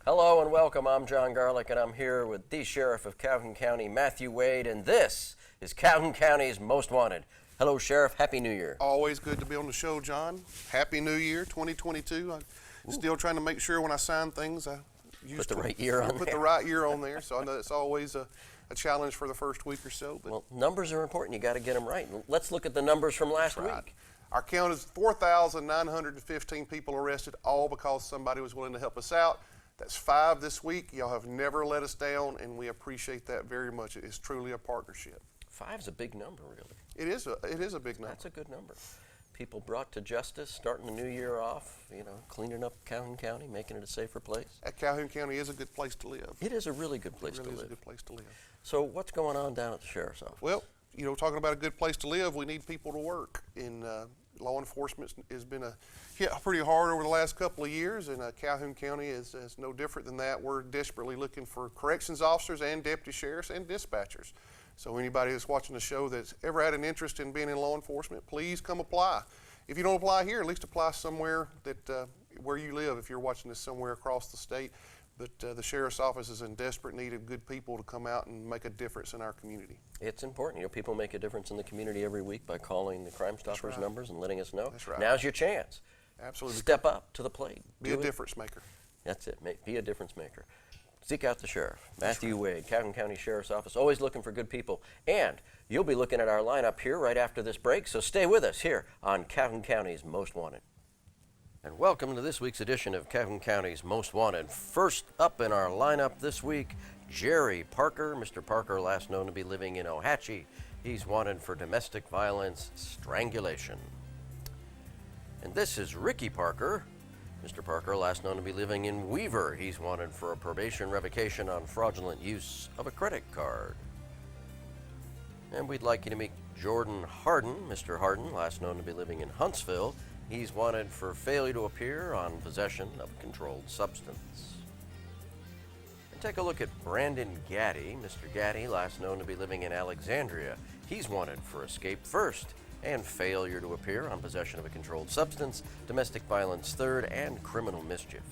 Hello and welcome. I'm Jon Garlick, and I'm here with the Sheriff of Calhoun County, Matthew Wade, and this is Calhoun County's Most Wanted. Hello, Sheriff. Happy New Year. Always good to be on the show, John. Happy New Year, 2022. I'm still trying to make sure when I sign things, I put the right year on there. Put the right year on there, so I know it's always a challenge for the first week or so. But well, numbers are important. You got to get them right. Let's look at the numbers from last week. Our count is 4,915 people arrested, all because somebody was willing to help us out. That's 5 this week. Y'all have never let us down, and we appreciate that very much. It is truly a partnership. 5's a big number, really. It is a big number. That's a good number. People brought to justice, starting the new year off, cleaning up Calhoun County, making it a safer place. Calhoun County is a good place to live. It is a really good place to live. It really is a good place to live. So what's going on down at the Sheriff's Office? Well, talking about a good place to live, we need people to work. And law enforcement has been hit pretty hard over the last couple of years, and Calhoun County is no different than that. We're desperately looking for corrections officers and deputy sheriffs and dispatchers. So anybody that's watching the show that's ever had an interest in being in law enforcement, please come apply. If you don't apply here, at least apply somewhere that where you live if you're watching this somewhere across the state. But the Sheriff's Office is in desperate need of good people to come out and make a difference in our community. It's important. People make a difference in the community every week by calling the Crime Stoppers numbers and letting us know. That's right. Now's your chance. Absolutely. Step up to the plate. Be a difference maker. That's it. Be a difference maker. Seek out the sheriff, Matthew Wade, Calhoun County Sheriff's Office, always looking for good people. And you'll be looking at our lineup here right after this break, so stay with us here on Calhoun County's Most Wanted. And welcome to this week's edition of Calhoun County's Most Wanted. First up in our lineup this week, Jerry Parker. Mr. Parker, last known to be living in Ohatchee. He's wanted for domestic violence strangulation. And this is Ricky Parker. Mr. Parker, last known to be living in Weaver. He's wanted for a probation revocation on fraudulent use of a credit card. And we'd like you to meet Jordan Harden. Mr. Harden, last known to be living in Huntsville. He's wanted for failure to appear on possession of a controlled substance. And take a look at Brandon Gaddy. Mr. Gaddy, last known to be living in Alexandria. He's wanted for escape first and failure to appear on possession of a controlled substance, domestic violence third, and criminal mischief.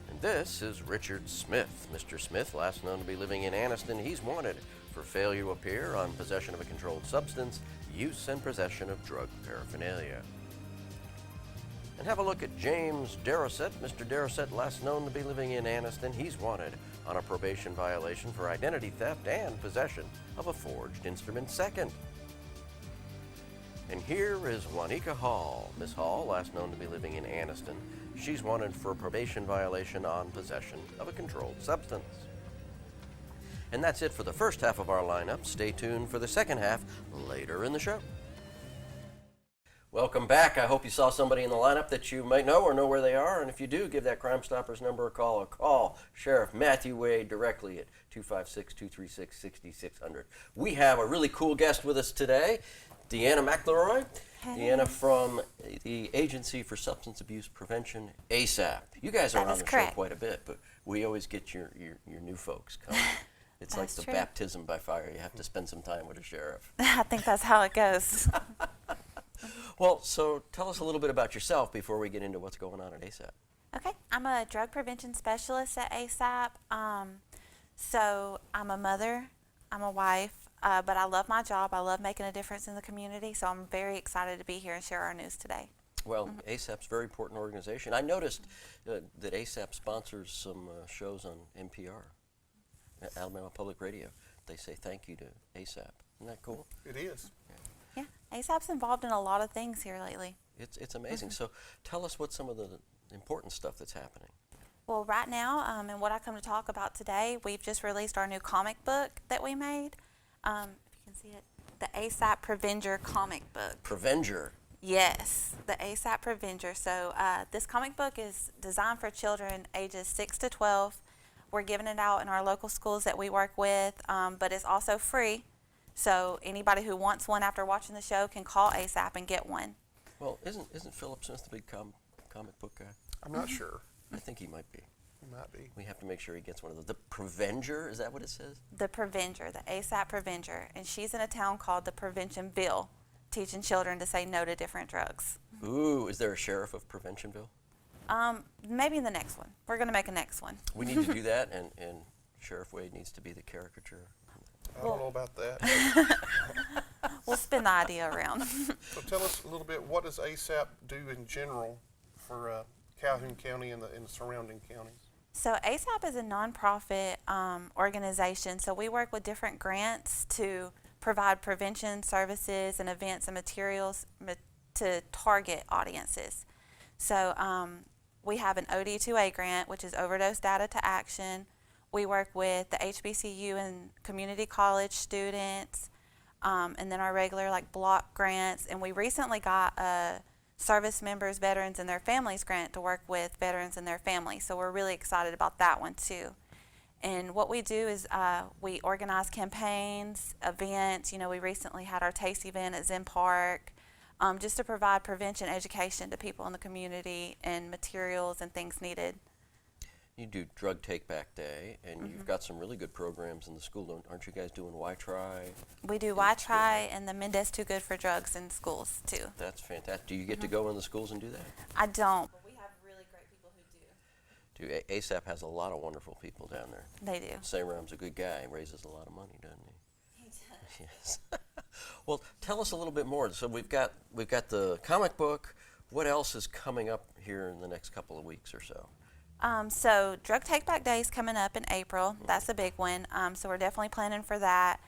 And this is Richard Smith. Mr. Smith, last known to be living in Anniston, he's wanted for failure to appear on possession of a controlled substance, use and possession of drug paraphernalia. And have a look at James Darosset. Mr. Darosset, last known to be living in Anniston, he's wanted on a probation violation for identity theft and possession of a forged instrument second. And here is Juanica Hall. Miss Hall, last known to be living in Anniston, she's wanted for a probation violation on possession of a controlled substance. And that's it for the first half of our lineup. Stay tuned for the second half later in the show. Welcome back. I hope you saw somebody in the lineup that you might know or know where they are. And if you do, give that Crime Stoppers number a call, or call Sheriff Matthew Wade directly at 256-236-6600. We have a really cool guest with us today, Deanna McLeroy. Hey. Deanna from the Agency for Substance Abuse Prevention, ASAP. You guys are on the show quite a bit, but we always get your new folks coming. It's like the baptism by fire. You have to spend some time with a sheriff. I think that's how it goes. Well, so tell us a little bit about yourself before we get into what's going on at ASAP. Okay, I'm a drug prevention specialist at ASAP. So I'm a mother, I'm a wife, but I love my job. I love making a difference in the community, so I'm very excited to be here and share our news today. Well, ASAP's a very important organization. I noticed that ASAP sponsors some shows on NPR, Alabama Public Radio. They say thank you to ASAP. Isn't that cool? It is. Yeah, ASAP's involved in a lot of things here lately. It's amazing. So tell us what some of the important stuff that's happening. Well, right now, and what I come to talk about today, we've just released our new comic book that we made. If you can see it, the ASAP Prevenger comic book. Prevenger? Yes, the ASAP Prevenger. So this comic book is designed for children ages 6 to 12. We're giving it out in our local schools that we work with, but it's also free. So anybody who wants one after watching the show can call ASAP and get one. Well, isn't Philip Smith the big comic book guy? I'm not sure. I think he might be. He might be. We have to make sure he gets one of those. The Prevenger, is that what it says? The Prevenger, the ASAP Prevenger, and she's in a town called the Preventionville, teaching children to say no to different drugs. Ooh, is there a sheriff of Preventionville? Maybe in the next one. We're going to make a next one. We need to do that, and Sheriff Wade needs to be the caricature. I don't know about that. We'll spin the idea around. So tell us a little bit, what does ASAP do in general for Calhoun County and the surrounding counties? So ASAP is a nonprofit organization. So we work with different grants to provide prevention services and events and materials to target audiences. So we have an OD2A grant, which is Overdose Data to Action. We work with the HBCU and community college students, and then our regular block grants. And we recently got a service members, veterans, and their families grant to work with veterans and their families. So we're really excited about that one too. And what we do is we organize campaigns, events. We recently had our taste event at Zen Park, just to provide prevention education to people in the community and materials and things needed. You do Drug Take Back Day, and you've got some really good programs in the school. Aren't you guys doing Why Try? We do Why Try and the Mendez Too Good for Drugs in schools too. That's fantastic. Do you get to go in the schools and do that? I don't, but we have really great people who do. ASAP has a lot of wonderful people down there. They do. Sayram's a good guy. He raises a lot of money, doesn't he? He does. Yes. Well, tell us a little bit more. So we've got the comic book. What else is coming up here in the next couple of weeks or so? So Drug Take Back Day is coming up in April. That's a big one. So we're definitely planning for that.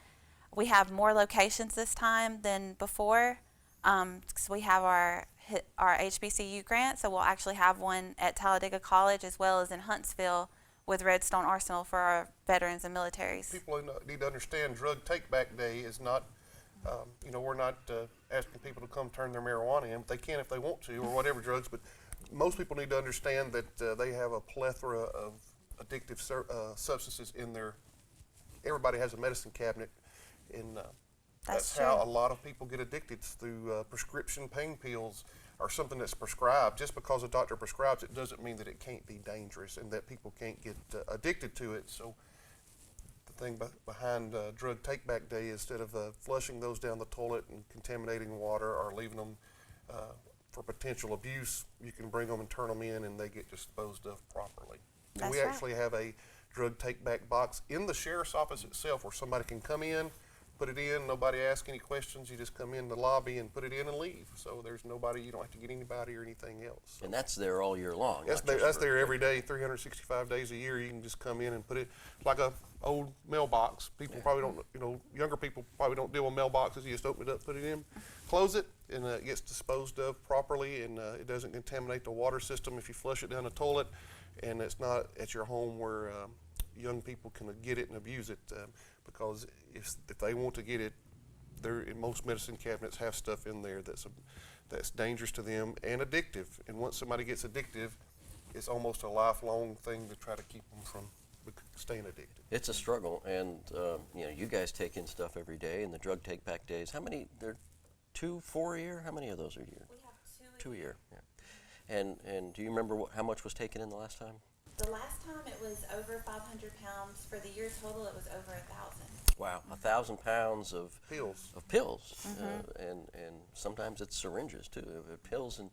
We have more locations this time than before. So we have our HBCU grant. So we'll actually have one at Talladega College as well as in Huntsville with Redstone Arsenal for our veterans and militaries. People need to understand Drug Take Back Day is not, we're not asking people to come turn their marijuana in. They can if they want to, or whatever drugs, but most people need to understand that they have a plethora of addictive substances in their, everybody has a medicine cabinet, and that's how a lot of people get addicted, through prescription pain pills or something that's prescribed. Just because a doctor prescribes it doesn't mean that it can't be dangerous and that people can't get addicted to it. So the thing behind Drug Take Back Day, instead of flushing those down the toilet and contaminating water or leaving them for potential abuse, you can bring them and turn them in and they get disposed of properly. And we actually have a drug take back box in the sheriff's office itself where somebody can come in, put it in, nobody asks any questions, you just come in the lobby and put it in and leave. So there's nobody, you don't have to get anybody or anything else. So and that's there all year long. that's there every day, 365 days a year. You can just come in and put it like a old mailbox. People probably don't, younger people probably don't deal with mailboxes. You just open it up, put it in, close it, and it gets disposed of properly, and it doesn't contaminate the water system if you flush it down the toilet, and it's not at your home where young people can get it and abuse it, because if they want to get it, most medicine cabinets have stuff in there that's dangerous to them and addictive. And once somebody gets addictive, it's almost a lifelong thing to try to keep them from staying addicted. It's a struggle, and you guys take in stuff every day, and the drug take back days. How many? There, 2, 4 a year. How many of those are a year? We have 2 a year. Yeah. And do you remember how much was taken in the last time? The last time it was over 500 pounds. For the year total, it was over 1,000. Wow, 1,000 pounds of Pills. and sometimes it's syringes too. Pills and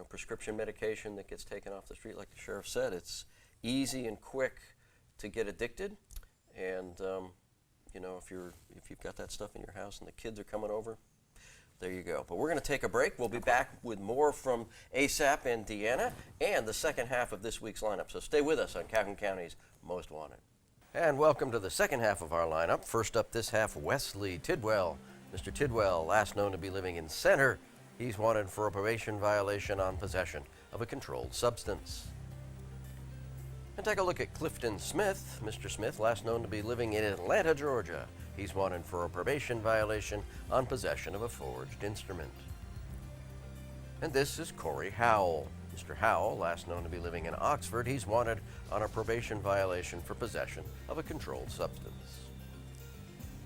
prescription medication that gets taken off the street, like the sheriff said. It's easy and quick to get addicted, and if you've got that stuff in your house and the kids are coming over, there you go. But we're going to take a break. We'll be back with more from ASAP and Deanna and the second half of this week's lineup. So stay with us on Calhoun County's Most Wanted. And welcome to the second half of our lineup. First up this half, Wesley Tidwell. Mr. Tidwell, last known to be living in Center, he's wanted for a probation violation on possession of a controlled substance. And take a look at Clifton Smith. Mr. Smith, last known to be living in Atlanta, Georgia. He's wanted for a probation violation on possession of a forged instrument. And this is Corey Howell. Mr. Howell, last known to be living in Oxford, he's wanted on a probation violation for possession of a controlled substance.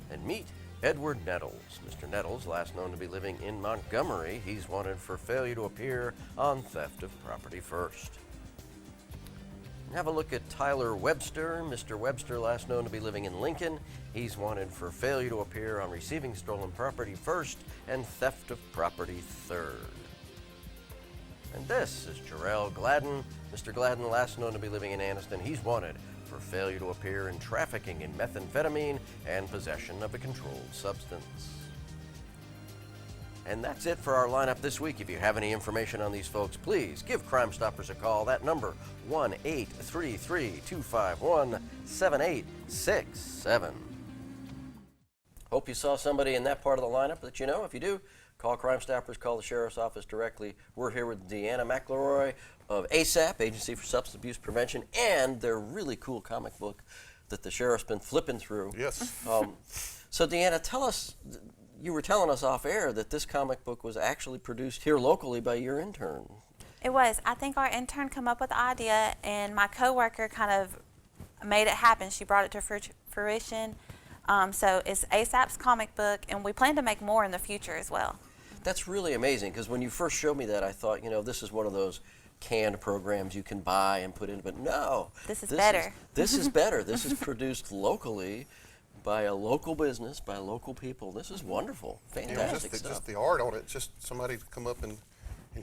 And meet Edward Nettles. Mr. Nettles, last known to be living in Montgomery, he's wanted for failure to appear on theft of property first. Have a look at Tyler Webster. Mr. Webster, last known to be living in Lincoln. He's wanted for failure to appear on receiving stolen property first and theft of property third. And this is Jarrell Gladden. Mr. Gladden, last known to be living in Anniston. He's wanted for failure to appear in trafficking in methamphetamine and possession of a controlled substance. And that's it for our lineup this week. If you have any information on these folks, please give Crime Stoppers a call. That number, 1-833-251-7867. Hope you saw somebody in that part of the lineup that you know. If you do, call Crime Stoppers, call the Sheriff's Office directly. We're here with Deanna McLeroy of ASAP, Agency for Substance Abuse Prevention, and their really cool comic book that the Sheriff's been flipping through. Yes. So Deanna, tell us, you were telling us off air that this comic book was actually produced here locally by your intern. It was. I think our intern came up with the idea, and my coworker kind of made it happen. She brought it to fruition. So it's ASAP's comic book, and we plan to make more in the future as well. That's really amazing, because when you first showed me that, I thought, you know, this is one of those canned programs you can buy and put in, but no. This is better. This is better. This is produced locally by a local business, by local people. This is wonderful. Fantastic stuff. Just the art on it. Just somebody to come up and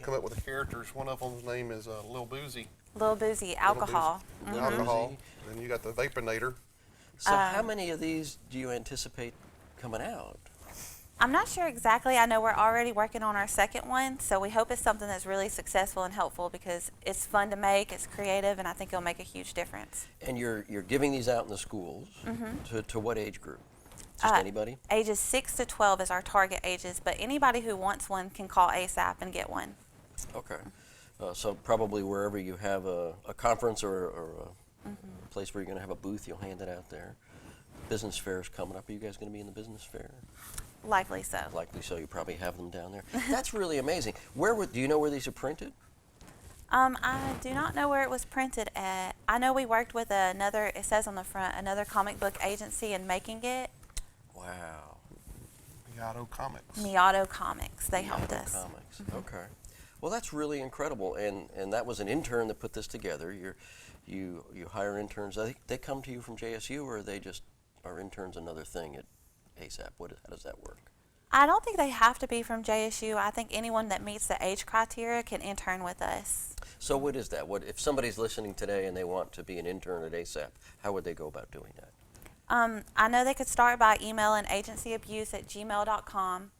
come up with the characters. One of them's name is Lil Boozy. Lil Boozy, alcohol. Lil Boozy. Alcohol. And you got the Vaponator. So how many of these do you anticipate coming out? I'm not sure exactly. I know we're already working on our second one, so we hope it's something that's really successful and helpful because it's fun to make, it's creative, and I think it'll make a huge difference. And you're giving these out in the schools to what age group? Just anybody? Ages 6 to 12 is our target ages, but anybody who wants one can call ASAP and get one. Okay. So probably wherever you have a conference or a place where you're going to have a booth, you'll hand it out there. Business fair's coming up. Are you guys going to be in the business fair? Likely so. Likely so. You probably have them down there. That's really amazing. Do you know where these are printed? I do not know where it was printed at. I know we worked with another, it says on the front, another comic book agency in making it. Wow. Miato Comics. Miato Comics. They helped Miato us. Comics. Okay. Well, that's really incredible. And that was an intern that put this together. You hire interns. They come to you from JSU, or are interns another thing at ASAP? How does that work? I don't think they have to be from JSU. I think anyone that meets the age criteria can intern with us. So what is that? What if somebody's listening today and they want to be an intern at ASAP? How would they go about doing that? I know they could start by emailing agencyabuse@gmail.com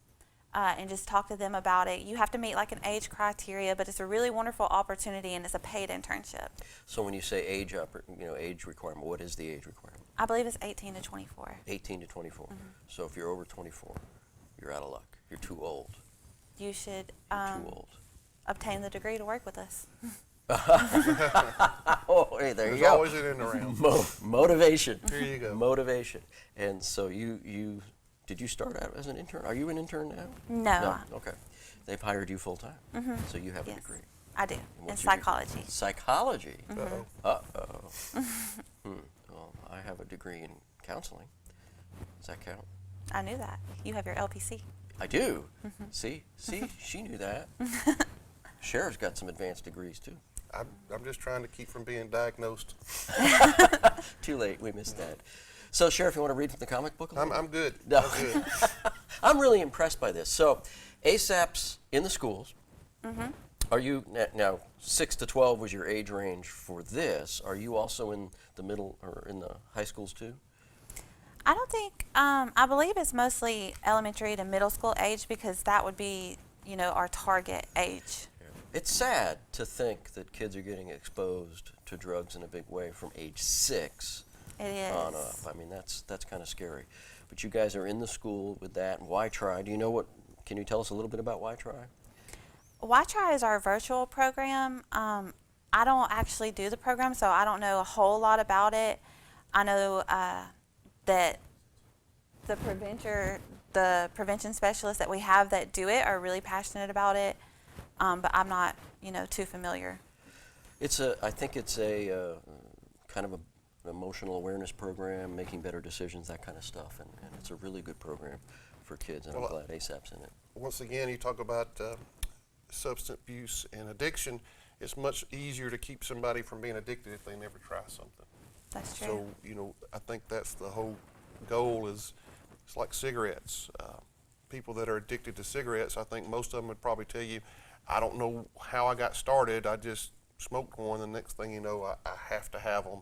and just talk to them about it. You have to meet like an age criteria, but it's a really wonderful opportunity and it's a paid internship. So when you say age requirement, what is the age requirement? I believe it's 18 to 24. 18 to 24. So if you're over 24, you're out of luck. You're too old. You should Too old. obtain the degree to work with us. Oh, hey, there you There's go. always an end around. Motivation. Here you go. Motivation. And so did you start out as an intern? Are you an intern now? No. Okay. They've hired you full time. So you have a Yes. degree. I do. In what's your degree? psychology. Psychology. Uh-oh. Uh-oh. Well, I have a degree in counseling. Does that count? I knew that. You have your LPC. I do. See, she knew that. Sheriff's got some advanced degrees too. I'm just trying to keep from being diagnosed. Too late, we missed that. So, Sheriff, you want to read from the comic book a little? I'm good. No. I'm good. I'm really impressed by this. So, ASAP's in the schools. Are you, now 6 to 12 was your age range for this. Are you also in the middle or in the high schools too? I don't think, I believe it's mostly elementary to middle school age because that would be, our target age. It's sad to think that kids are getting exposed to drugs in a big way from age 6 It is. on up. I mean, that's kind of scary. But you guys are in the school with that. And Why Try? Do you know can you tell us a little bit about Why Try? Why Try is our virtual program. I don't actually do the program, so I don't know a whole lot about it. I know that the prevention specialists that we have that do it are really passionate about it, but I'm not, too familiar. I think it's a kind of an emotional awareness program, making better decisions, that kind of stuff, and it's a really good program for kids, and I'm glad ASAP's in it. Once again, you talk about substance abuse and addiction, it's much easier to keep somebody from being addicted if they never try something. That's true. So, you know, I think that's the whole goal is, it's like cigarettes. People that are addicted to cigarettes, I think most of them would probably tell you, I don't know how I got started, I just smoked one, the next thing you know, I have to have them.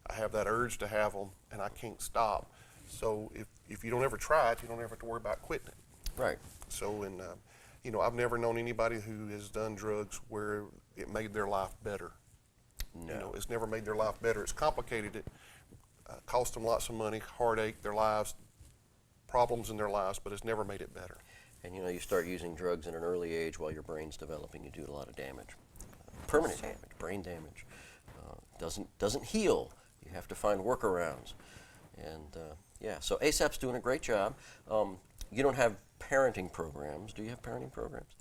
I have that urge to have them, and I can't stop. So if you don't ever try it, you don't ever have to worry about quitting it. Right. So, and you know, I've never known anybody who has done drugs where it made their life better. No. You know, it's never made their life better. It's complicated it, cost them lots of money, heartache, their lives, problems in their lives, but it's never made it better. And you know, you start using drugs at an early age while your brain's developing, you do a lot of damage. Permanent true. damage, brain damage. Doesn't heal. You have to find workarounds. And yeah, so ASAP's doing a great job. You don't have parenting programs. Do you have parenting programs?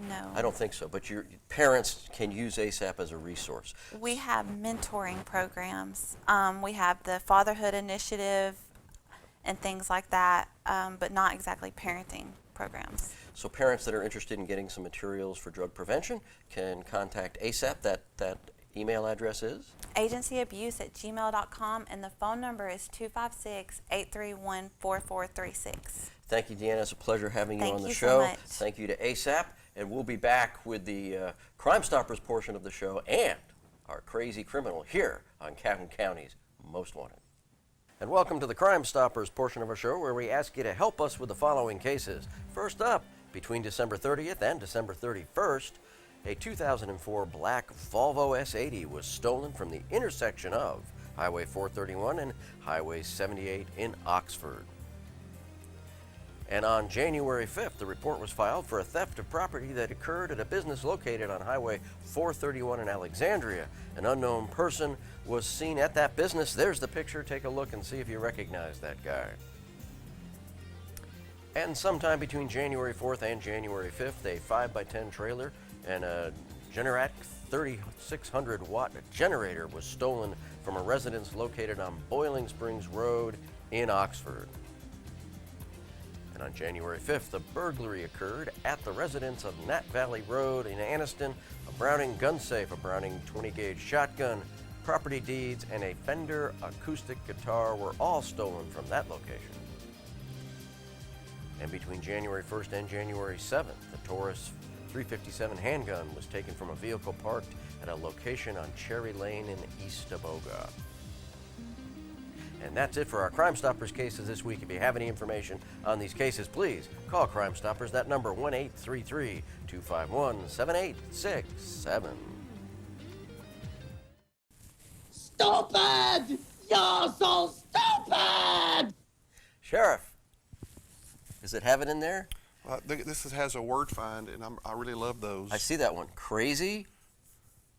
No. I don't think so, but your parents can use ASAP as a resource. We have mentoring programs. We have the Fatherhood Initiative and things like that, but not exactly parenting programs. So parents that are interested in getting some materials for drug prevention can contact ASAP. That email address is? agencyabuse@gmail.com, and the phone number is 256-831-4436. Thank you, Deanna. It's a pleasure having you Thank on the you so show. much. Thank you to ASAP, and we'll be back with the Crime Stoppers portion of the show and our crazy criminal here on Calhoun County's Most Wanted. And welcome to the Crime Stoppers portion of our show, where we ask you to help us with the following cases. First up, between December 30th and December 31st, a 2004 black Volvo S80 was stolen from the intersection of Highway 431 and Highway 78 in Oxford. And on January 5th, the report was filed for a theft of property that occurred at a business located on Highway 431 in Alexandria. An unknown person was seen at that business. There's the picture. Take a look and see if you recognize that guy. And sometime between January 4th and January 5th, a 5x10 trailer and a Generac 3600 watt generator was stolen from a residence located on Boiling Springs Road in Oxford. And on January 5th, a burglary occurred at the residence of Nat Valley Road in Anniston. A Browning gun safe, a Browning 20-gauge shotgun, property deeds, and a Fender acoustic guitar were all stolen from that location. And between January 1st and January 7th, the Taurus 357 handgun was taken from a vehicle parked at a location on Cherry Lane in East Aboga. And that's it for our Crime Stoppers cases this week. If you have any information on these cases, please call Crime Stoppers. That number, 1-833-251-7867. Stupid! You're so stupid! Sheriff, does it have it in there? This has a word find, and I really love those. I see that one. Crazy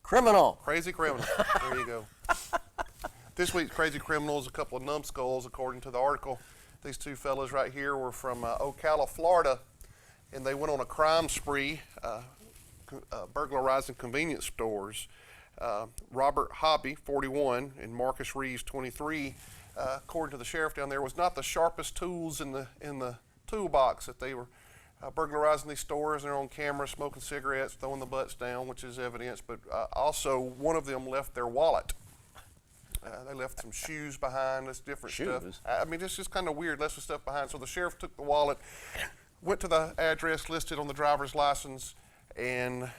criminal. Crazy criminal. There you go. This week's crazy criminals, a couple of numbskulls, according to the article. These two fellas right here were from Ocala, Florida, and they went on a crime spree, burglarizing convenience stores. Robert Hobby, 41, and Marcus Reeves, 23, according to the sheriff down there, was not the sharpest tools in the toolbox that they were burglarizing these stores. They're on camera, smoking cigarettes, throwing the butts down, which is evidence. But also, one of them left their wallet. They left some shoes behind, this different stuff. I mean, it's just kind of weird, left some stuff behind. So the sheriff took the wallet, went to the address listed on the driver's license, and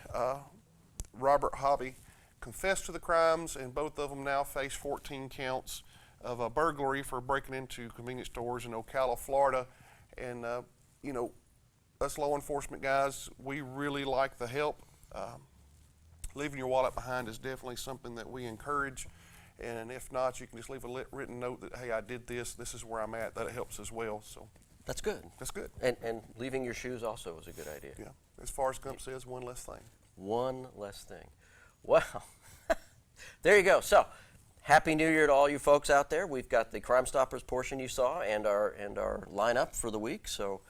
Robert Hobby confessed to the crimes, and both of them now face 14 counts of a burglary for breaking into convenience stores in Ocala, Florida. And, you know, us law enforcement guys, we really like the help. Leaving your wallet behind is definitely something that we encourage. And if not, you can just leave a written note that, hey, I did this, this is where I'm at. That helps as well. So That's good. that's good. And leaving your shoes also is a good idea. Yeah. As far as Gump says, one less thing. One less thing. Wow. There you go. So, Happy New Year to all you folks out there. We've got the Crime Stoppers portion you saw and our lineup for the week. So,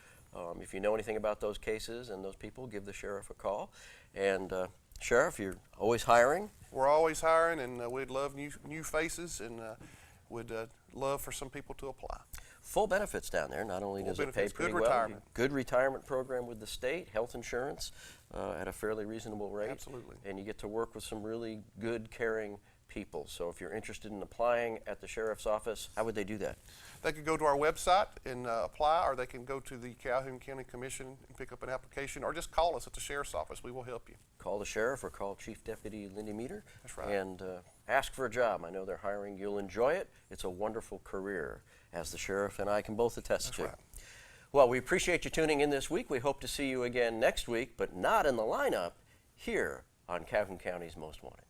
if you know anything about those cases and those people, give the sheriff a call. And Sheriff, you're always hiring. We're always hiring, and we'd love new faces, and would love for some people to apply. Full benefits down there. Not only does it pay benefits, pretty good well, retirement. good retirement program with the state, health insurance, at a fairly reasonable rate. Absolutely. And you get to work with some really good, caring people. So if you're interested in applying at the sheriff's office, how would they do that? They could go to our website and apply, or they can go to the Calhoun County Commission and pick up an application, or just call us at the sheriff's office. We will help you. Call the sheriff or call Chief Deputy Lindy Meter. That's right. And ask for a job. I know they're hiring. You'll enjoy it. It's a wonderful career, as the sheriff and I can both attest That's to. right. Well, we appreciate you tuning in this week. We hope to see you again next week, but not in the lineup, here on Calhoun County's Most Wanted.